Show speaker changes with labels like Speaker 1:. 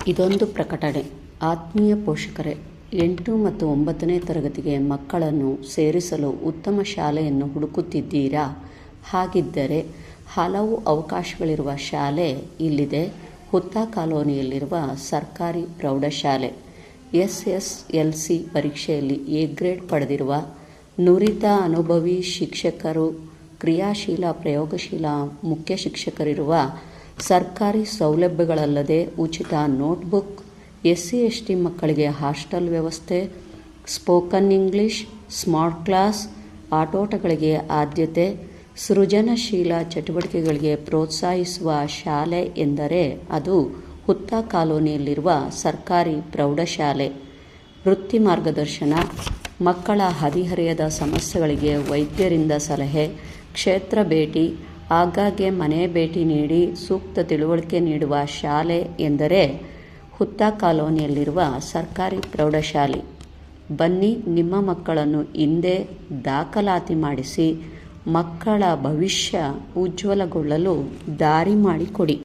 Speaker 1: ಇದೊಂದು ಪ್ರಕಟಣೆ. ಆತ್ಮೀಯ ಪೋಷಕರೇ, 8 ಮತ್ತು 9ನೇ ತರಗತಿಗೆ ಮಕ್ಕಳನ್ನು ಸೇರಿಸಲು ಉತ್ತಮ ಶಾಲೆಯನ್ನು ಹುಡುಕುತ್ತಿದ್ದೀರಾ? ಹಾಗಿದ್ದರೆ ಹಲವು ಅವಕಾಶಗಳಿರುವ ಶಾಲೆ ಇಲ್ಲಿದೆ. ಹುತ್ತಾ ಕಾಲೋನಿಯಲ್ಲಿರುವ ಸರ್ಕಾರಿ ಪ್ರೌಢಶಾಲೆ. SSLC ಪರೀಕ್ಷೆಯಲ್ಲಿ A ಗ್ರೇಡ್ ಪಡೆದಿರುವ ನುರಿತ ಅನುಭವಿ ಶಿಕ್ಷಕರು, ಕ್ರಿಯಾಶೀಲ ಪ್ರಯೋಗಶೀಲ ಮುಖ್ಯ ಶಿಕ್ಷಕರಿರುವ, ಸರ್ಕಾರಿ ಸೌಲಭ್ಯಗಳಲ್ಲದೆ ಉಚಿತ ನೋಟ್ಬುಕ್, SC/ST ಮಕ್ಕಳಿಗೆ ಹಾಸ್ಟೆಲ್ ವ್ಯವಸ್ಥೆ, ಸ್ಪೋಕನ್ ಇಂಗ್ಲಿಷ್, ಸ್ಮಾರ್ಟ್ ಕ್ಲಾಸ್, ಆಟೋಟಗಳಿಗೆ ಆದ್ಯತೆ, ಸೃಜನಶೀಲ ಚಟುವಟಿಕೆಗಳಿಗೆ ಪ್ರೋತ್ಸಾಹಿಸುವ ಶಾಲೆ ಎಂದರೆ ಅದು ಹುತ್ತಾ ಕಾಲೋನಿಯಲ್ಲಿರುವ ಸರ್ಕಾರಿ ಪ್ರೌಢಶಾಲೆ. ವೃತ್ತಿ ಮಾರ್ಗದರ್ಶನ, ಮಕ್ಕಳ ಹದಿಹರೆಯದ ಸಮಸ್ಯೆಗಳಿಗೆ ವೈದ್ಯರಿಂದ ಸಲಹೆ, ಕ್ಷೇತ್ರ ಭೇಟಿ, ಆಗಾಗ್ಗೆ ಮನೆ ಭೇಟಿ ನೀಡಿ ಸೂಕ್ತ ತಿಳುವಳಿಕೆ ನೀಡುವ ಶಾಲೆ ಎಂದರೆ ಹುತ್ತಾ ಕಾಲೋನಿಯಲ್ಲಿರುವ ಸರ್ಕಾರಿ ಪ್ರೌಢಶಾಲೆ. ಬನ್ನಿ, ನಿಮ್ಮ ಮಕ್ಕಳನ್ನು ಇಂದೇ ದಾಖಲಾತಿ ಮಾಡಿಸಿ ಮಕ್ಕಳ ಭವಿಷ್ಯ ಉಜ್ವಲಗೊಳ್ಳಲು ದಾರಿ ಮಾಡಿಕೊಡಿ.